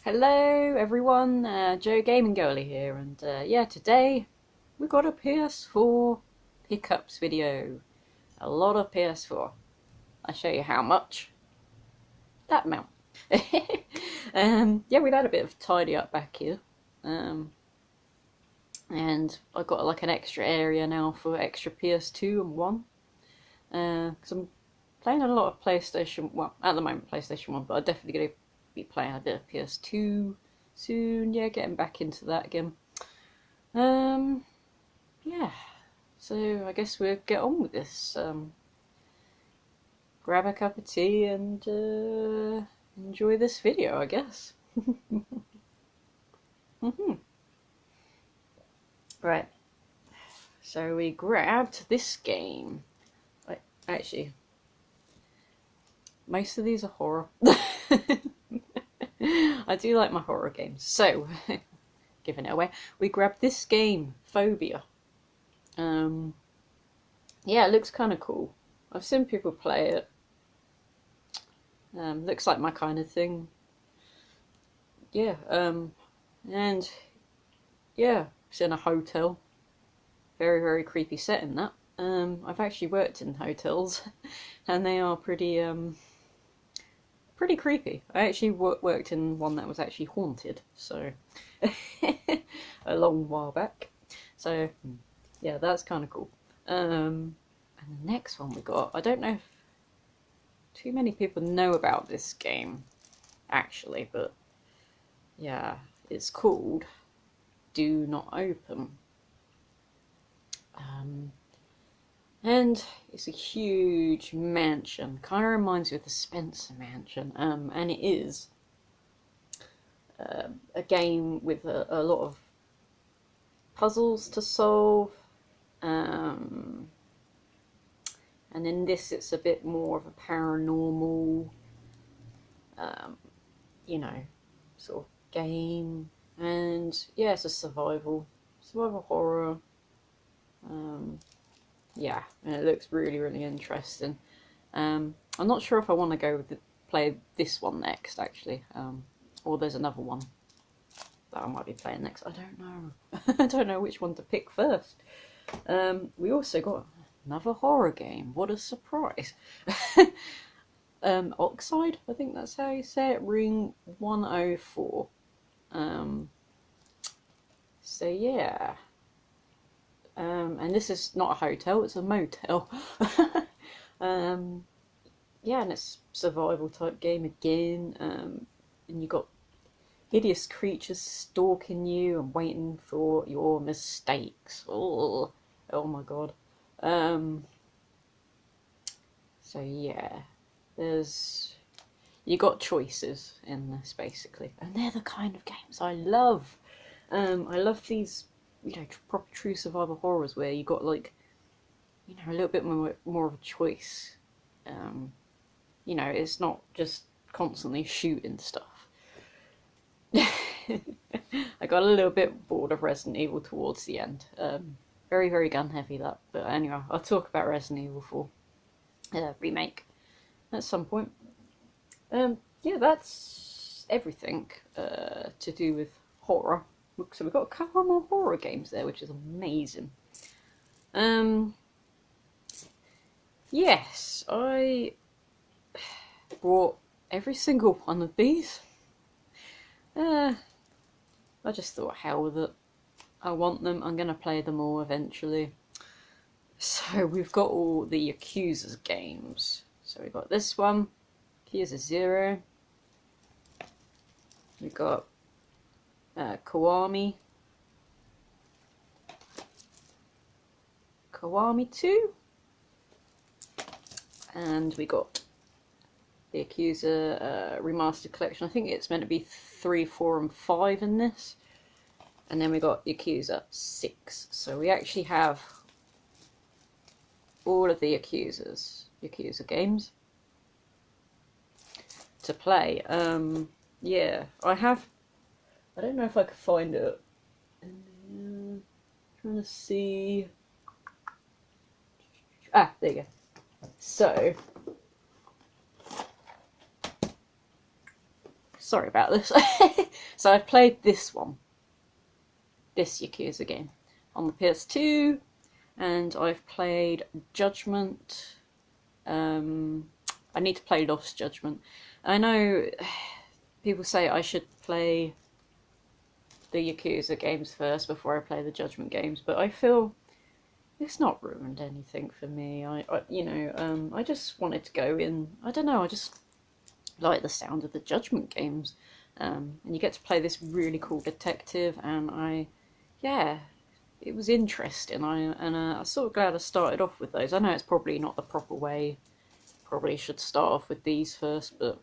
Hello everyone, Joe Gaming Girly here, and yeah, today we got a PS4 pickups video. A lot of PS4. I'll show you how much. That amount. Yeah, we've had a bit of tidy up back here. And I've got like an extra area now for extra PS2 and 1. Because I'm playing a lot of PlayStation, well, at the moment PlayStation 1, but I'm definitely going to be playing a bit of PS2 soon. Yeah, getting back into that again. Yeah, so I guess we'll get on with this. Grab a cup of tea and enjoy this video, I guess. Right, so we grabbed this game. Actually, most of these are horror. I do like my horror games, so giving it away, we grabbed this game, Phobia. Yeah, it looks kind of cool. I've seen people play it. Looks like my kind of thing. Yeah, and yeah, it's in a hotel. Very, very creepy setting, that. I've actually worked in hotels, and they are pretty creepy. I actually worked in one that was actually haunted, so a long while back. So yeah, that's kind of cool. And the next one we got, I don't know if too many people know about this game, actually, but yeah, it's called Do Not Open. And it's a huge mansion, kind of reminds me of the Spencer Mansion, and it is a game with a lot of puzzles to solve, and in this it's a bit more of a paranormal, you know, sort of game, and yeah, it's a survival horror. Yeah, and it looks really, really interesting. I'm not sure if I want to go with play this one next, actually, or there's another one that I might be playing next. I don't know. I don't know which one to pick first. We also got another horror game. What a surprise! Oxide, I think that's how you say it. Room 104. So yeah. And this is not a hotel, it's a motel. Yeah, and it's survival type game again. And you got hideous creatures stalking you and waiting for your mistakes. Oh my god. So yeah, you got choices in this basically, and they're the kind of games I love. I love these, you know, proper true survival horrors where you got, like, you know, a little bit more of a choice. You know, it's not just constantly shooting stuff. I got a little bit bored of Resident Evil towards the end. Very, very gun heavy, that. But anyway, I'll talk about Resident Evil 4 remake at some point. Yeah, that's everything to do with horror. So we've got a couple more horror games there, which is amazing. Yes, I bought every single one of these. I just thought, hell with it. I want them. I'm going to play them all eventually. So we've got all the Yakuza games. So we've got this one, Yakuza 0. We've got Kiwami 2, and we got the Yakuza Remastered Collection. I think it's meant to be 3, 4 and 5 in this, and then we got Yakuza 6. So we actually have all of the Yakuza games to play. Yeah, I don't know if I could find it. Trying to see. Ah, there you go. So sorry about this. So I've played this one, this Yakuza game, on the PS2, and I've played Judgment. I need to play Lost Judgment. I know people say I should play the Yakuza games first before I play the Judgment games, but I feel it's not ruined anything for me. I just wanted to go in. I don't know. I just like the sound of the Judgment games, and you get to play this really cool detective. And yeah, it was interesting. I'm sort of glad I started off with those. I know it's probably not the proper way. Probably should start off with these first, but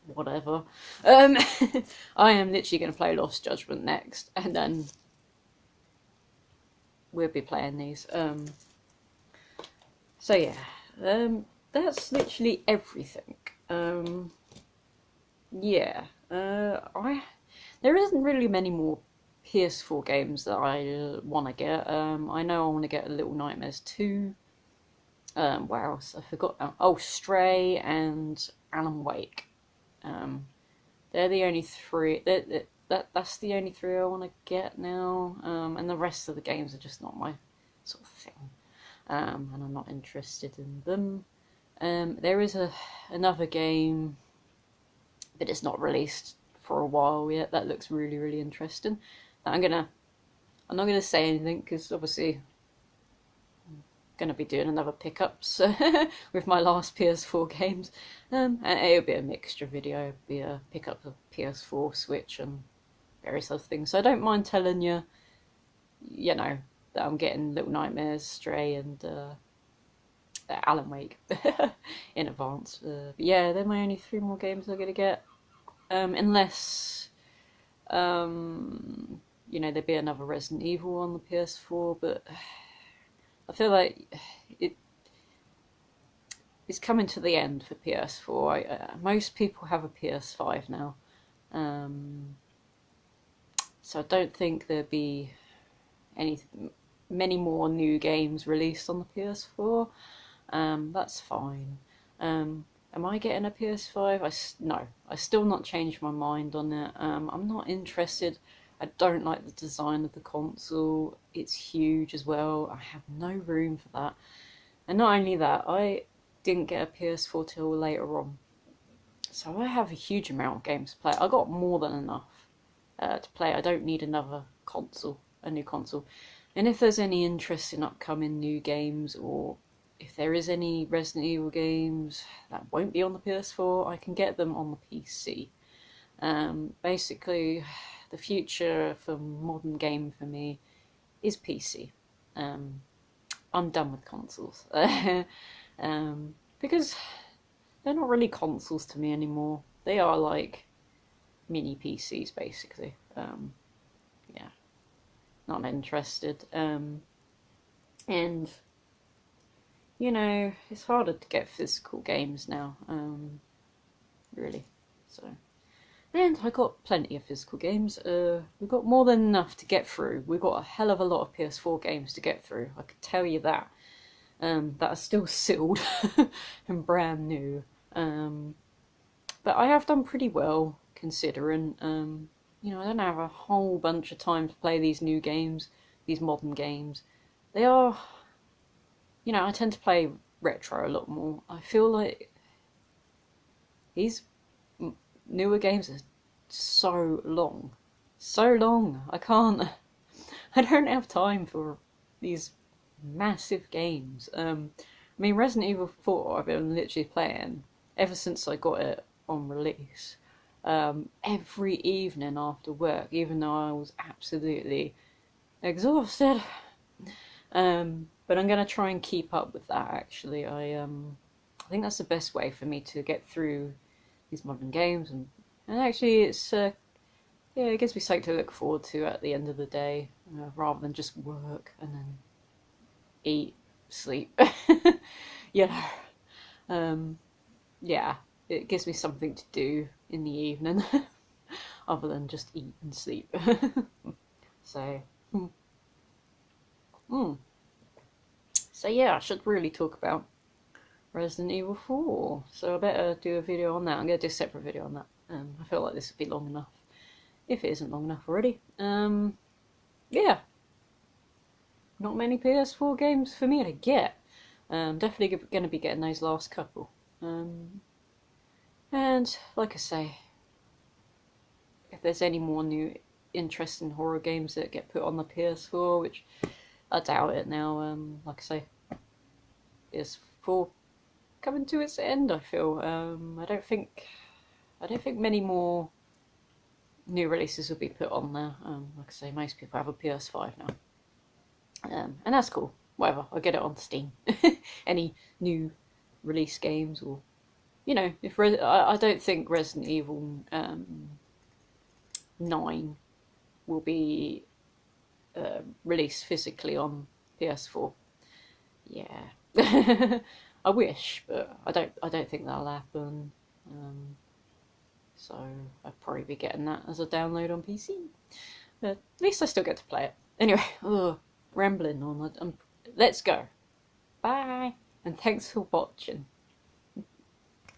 whatever. I am literally going to play Lost Judgment next, and then we'll be playing these. So yeah, that's literally everything. Yeah, there isn't really many more PS4 games that I want to get. I know I want to get a Little Nightmares 2. What else? I forgot. Oh, Stray and Alan Wake. They're the only three. That's the only three I want to get now. And the rest of the games are just not my sort of thing. And I'm not interested in them. There is another game, but it's not released for a while yet. That looks really, really interesting. I'm not gonna say anything because obviously I'm gonna be doing another pickups with my last PS4 games. And it'll be a mixture video. It'll be a pickup of PS4, Switch, and various other things. So I don't mind telling you, that I'm getting Little Nightmares, Stray, and Alan Wake in advance. But yeah, they're my only three more games I'm gonna get. Unless there'd be another Resident Evil on the PS4, but I feel like it's coming to the end for PS4. Most people have a PS5 now, so I don't think there'd be many more new games released on the PS4. That's fine. Am I getting a PS5? No, I still not changed my mind on it. I'm not interested. I don't like the design of the console. It's huge as well. I have no room for that. And not only that, I didn't get a PS4 till later on. So I have a huge amount of games to play. I got more than enough to play. I don't need another console, a new console. And if there's any interest in upcoming new games, or if there is any Resident Evil games that won't be on the PS4, I can get them on the PC. Basically, the future for modern game for me is PC. I'm done with consoles. Because they're not really consoles to me anymore. They are like mini PCs, basically. Yeah, not interested. And it's harder to get physical games now, really. So, and I got plenty of physical games. We've got more than enough to get through. We've got a hell of a lot of PS4 games to get through. I could tell you that. That are still sealed and brand new. But I have done pretty well considering. I don't have a whole bunch of time to play these new games, these modern games. They are. I tend to play retro a lot more. I feel like these newer games are so long. So long. I don't have time for these massive games. Resident Evil 4 I've been literally playing ever since I got it on release. Every evening after work, even though I was absolutely exhausted. But I'm going to try and keep up with that, actually. I think that's the best way for me to get through these modern games. And actually, it gives me something to look forward to at the end of the day, rather than just work and then eat, sleep. Yeah, it gives me something to do in the evening, other than just eat and sleep. So, So yeah, I should really talk about Resident Evil 4. So I better do a video on that. I'm going to do a separate video on that. I feel like this would be long enough, if it isn't long enough already. Yeah. Not many PS4 games for me to get. Definitely going to be getting those last couple. And like I say, if there's any more new interesting horror games that get put on the PS4, which I doubt it now, like I say, PS4 coming to its end, I feel. I don't think many more new releases will be put on there. Like I say, most people have a PS5 now. And that's cool. Whatever, I'll get it on Steam. Any new release games, or if I don't think Resident Evil 9 will be released physically on PS4. Yeah, I wish, but I don't think that'll happen. So I'll probably be getting that as a download on PC. But at least I still get to play it. Anyway, rambling on. Let's go. Bye, and thanks for watching.